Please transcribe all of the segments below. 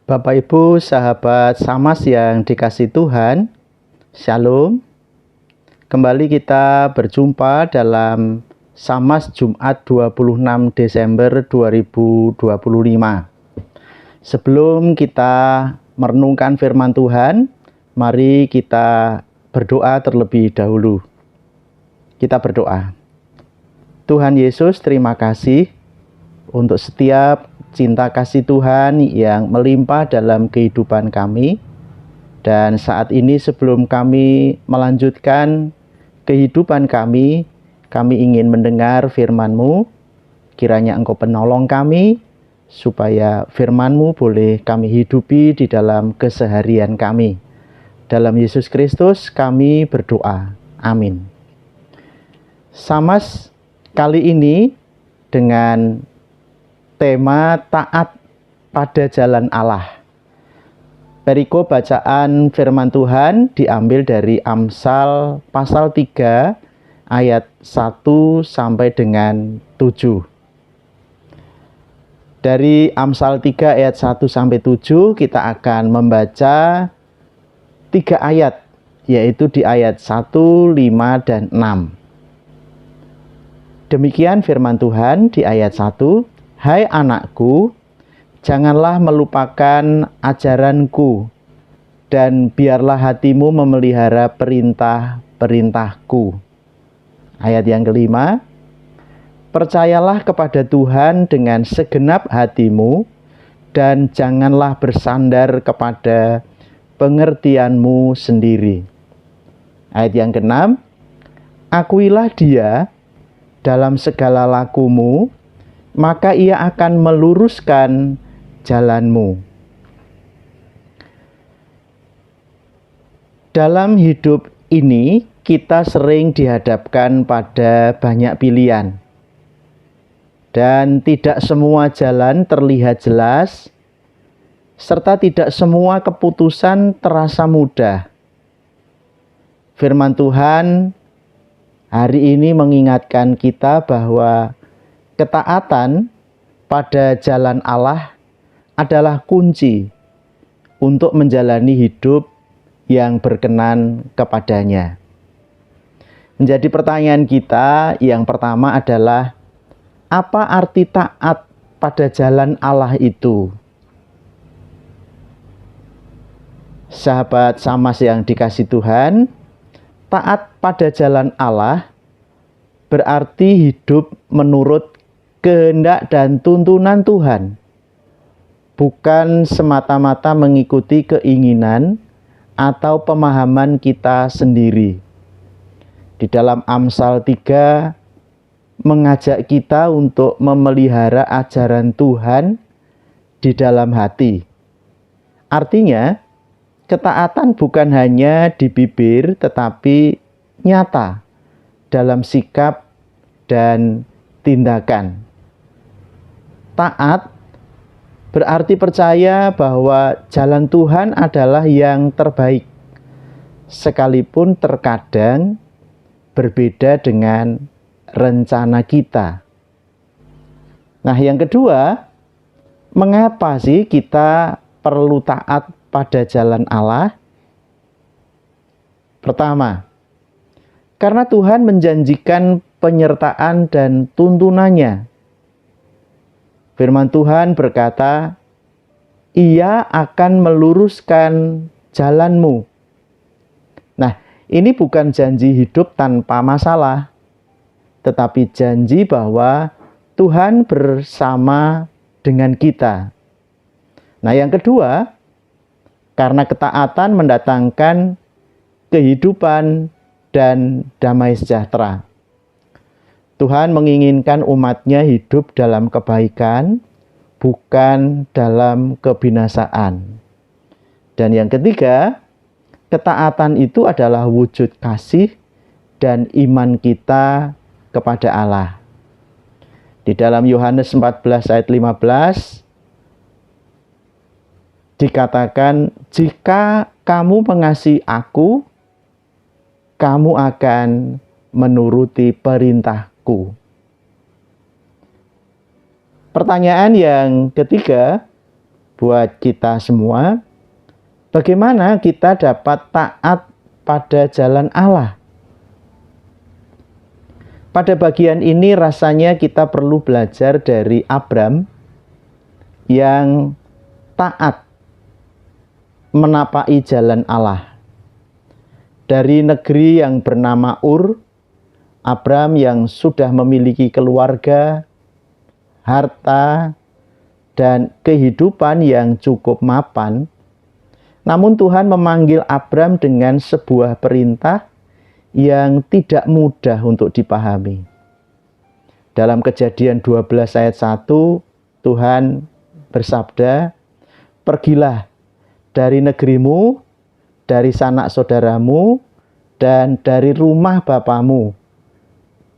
Bapak Ibu, sahabat Samas yang dikasihi Tuhan, Shalom. Kembali kita berjumpa dalam Samas Jumat 26 Desember 2025. Sebelum kita merenungkan firman Tuhan, mari kita berdoa terlebih dahulu. Kita berdoa. Tuhan Yesus, terima kasih untuk setiap cinta kasih Tuhan yang melimpah dalam kehidupan kami. Dan saat ini sebelum kami melanjutkan kehidupan kami ingin mendengar firman-Mu. Kiranya Engkau penolong kami, supaya firman-Mu boleh kami hidupi di dalam keseharian kami. Dalam Yesus Kristus kami berdoa. Amin. Samas kali ini dengan tema taat pada jalan Allah. Perikop bacaan firman Tuhan diambil dari Amsal pasal 3 ayat 1 sampai dengan 7. Dari Amsal 3 ayat 1 sampai 7 kita akan membaca 3 ayat, yaitu di ayat 1, 5, dan 6. Demikian firman Tuhan di ayat 1. Hai anakku, janganlah melupakan ajaranku, dan biarlah hatimu memelihara perintah-perintahku. Ayat yang kelima, percayalah kepada Tuhan dengan segenap hatimu, dan janganlah bersandar kepada pengertianmu sendiri. Ayat yang keenam, akuilah Dia dalam segala lakumu, maka Ia akan meluruskan jalanmu. Dalam hidup ini, kita sering dihadapkan pada banyak pilihan. Dan tidak semua jalan terlihat jelas, serta tidak semua keputusan terasa mudah. Firman Tuhan hari ini mengingatkan kita bahwa ketaatan pada jalan Allah adalah kunci untuk menjalani hidup yang berkenan kepadanya. Menjadi pertanyaan kita yang pertama adalah, apa arti taat pada jalan Allah itu? Sahabat Samas yang dikasihi Tuhan, taat pada jalan Allah berarti hidup menurut kehendak dan tuntunan Tuhan, bukan semata-mata mengikuti keinginan atau pemahaman kita sendiri. Di dalam Amsal 3 mengajak kita untuk memelihara ajaran Tuhan di dalam hati. Artinya, ketaatan bukan hanya di bibir tetapi nyata dalam sikap dan tindakan. Taat berarti percaya bahwa jalan Tuhan adalah yang terbaik, sekalipun terkadang berbeda dengan rencana kita. Nah, yang kedua, mengapa sih kita perlu taat pada jalan Allah? Pertama, karena Tuhan menjanjikan penyertaan dan tuntunannya. Firman Tuhan berkata, Ia akan meluruskan jalanmu. Nah, ini bukan janji hidup tanpa masalah, tetapi janji bahwa Tuhan bersama dengan kita. Nah, yang kedua, karena ketaatan mendatangkan kehidupan dan damai sejahtera. Tuhan menginginkan umatnya hidup dalam kebaikan, bukan dalam kebinasaan. Dan yang ketiga, ketaatan itu adalah wujud kasih dan iman kita kepada Allah. Di dalam Yohanes 14 ayat 15, dikatakan, jika kamu mengasihi aku, kamu akan menuruti perintahku. Pertanyaan yang ketiga, buat kita semua, bagaimana kita dapat taat pada jalan Allah. Pada bagian ini rasanya kita perlu belajar dari Abram yang taat menapai jalan Allah. Dari negeri yang bernama Ur, Abram yang sudah memiliki keluarga, harta, dan kehidupan yang cukup mapan, namun Tuhan memanggil Abram dengan sebuah perintah yang tidak mudah untuk dipahami. Dalam Kejadian 12 ayat 1, Tuhan bersabda, "Pergilah dari negerimu, dari sanak saudaramu, dan dari rumah bapamu,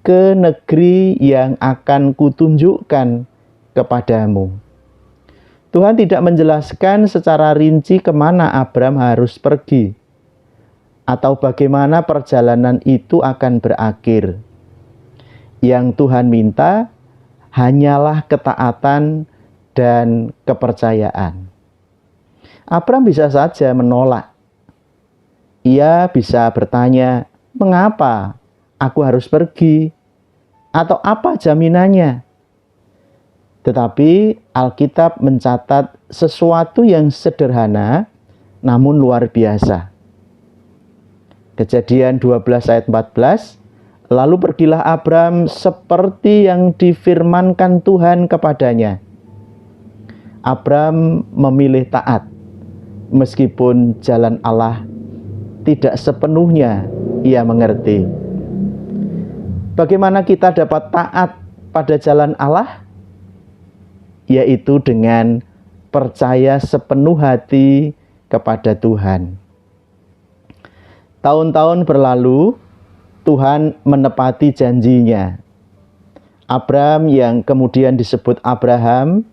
ke negeri yang akan kutunjukkan kepadamu." Tuhan tidak menjelaskan secara rinci kemana Abram harus pergi, atau bagaimana perjalanan itu akan berakhir. Yang Tuhan minta hanyalah ketaatan dan kepercayaan. Abram bisa saja menolak. Ia bisa bertanya, "Mengapa aku harus pergi? Atau apa jaminannya?" Tetapi Alkitab mencatat sesuatu yang sederhana namun luar biasa. Kejadian 12 ayat 14, "Lalu pergilah Abram seperti yang difirmankan Tuhan kepadanya." Abram memilih taat, meskipun jalan Allah tidak sepenuhnya ia mengerti. Bagaimana kita dapat taat pada jalan Allah? Yaitu dengan percaya sepenuh hati kepada Tuhan. Tahun-tahun berlalu, Tuhan menepati janjinya. Abram yang kemudian disebut Abraham,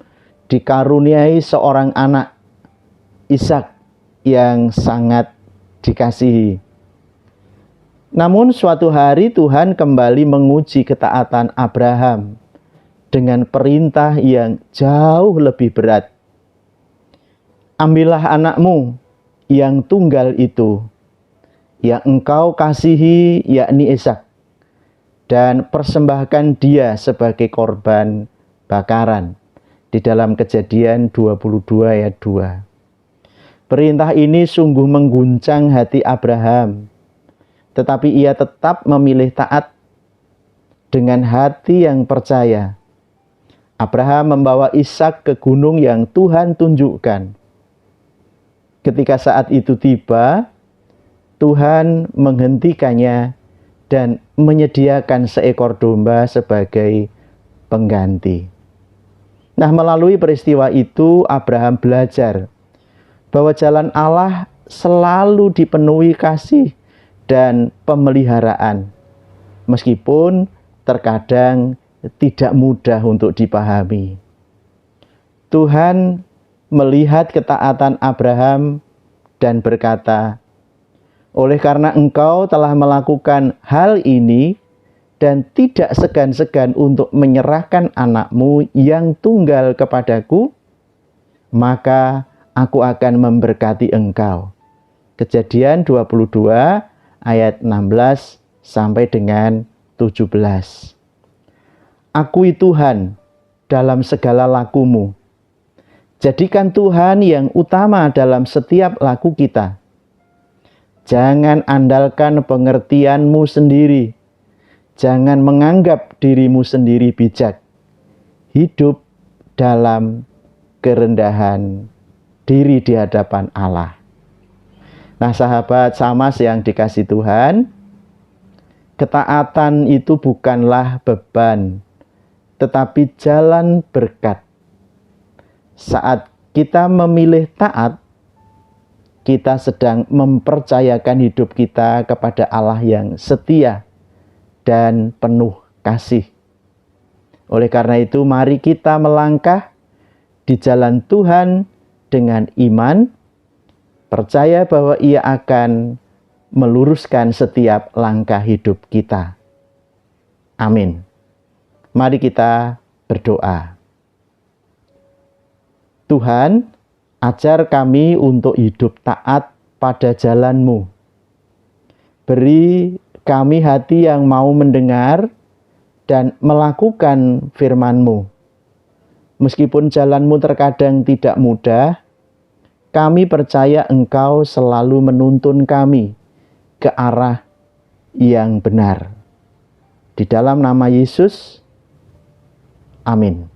dikaruniai seorang anak, Ishak, yang sangat dikasihi. Namun suatu hari Tuhan kembali menguji ketaatan Abraham dengan perintah yang jauh lebih berat. "Ambillah anakmu yang tunggal itu, yang engkau kasihi, yakni Ishak, dan persembahkan dia sebagai korban bakaran." Di dalam Kejadian 22 ayat 2. Perintah ini sungguh mengguncang hati Abraham, tetapi ia tetap memilih taat dengan hati yang percaya. Abraham membawa Ishak ke gunung yang Tuhan tunjukkan. Ketika saat itu tiba, Tuhan menghentikannya dan menyediakan seekor domba sebagai pengganti. Nah, melalui peristiwa itu Abraham belajar bahwa jalan Allah selalu dipenuhi kasih dan pemeliharaan, meskipun terkadang tidak mudah untuk dipahami. Tuhan melihat ketaatan Abraham dan berkata, "Oleh karena engkau telah melakukan hal ini dan tidak segan-segan untuk menyerahkan anakmu yang tunggal kepadaku, maka aku akan memberkati engkau." Kejadian 22 ayat 16 sampai dengan 17. Akui Tuhan dalam segala lakumu. Jadikan Tuhan yang utama dalam setiap laku kita. Jangan andalkan pengertianmu sendiri. Jangan menganggap dirimu sendiri bijak. Hidup dalam kerendahan diri di hadapan Allah. Nah, sahabat Samas yang dikasihi Tuhan, ketaatan itu bukanlah beban, tetapi jalan berkat. Saat kita memilih taat, kita sedang mempercayakan hidup kita kepada Allah yang setia dan penuh kasih. Oleh karena itu, mari kita melangkah di jalan Tuhan dengan iman, percaya bahwa Ia akan meluruskan setiap langkah hidup kita. Amin. Mari kita berdoa. Tuhan, Ajar kami untuk hidup taat pada jalan-Mu. Beri kami hati yang mau mendengar dan melakukan firman-Mu. Meskipun jalan-Mu terkadang tidak mudah, kami percaya Engkau selalu menuntun kami ke arah yang benar. Di dalam nama Yesus, amin.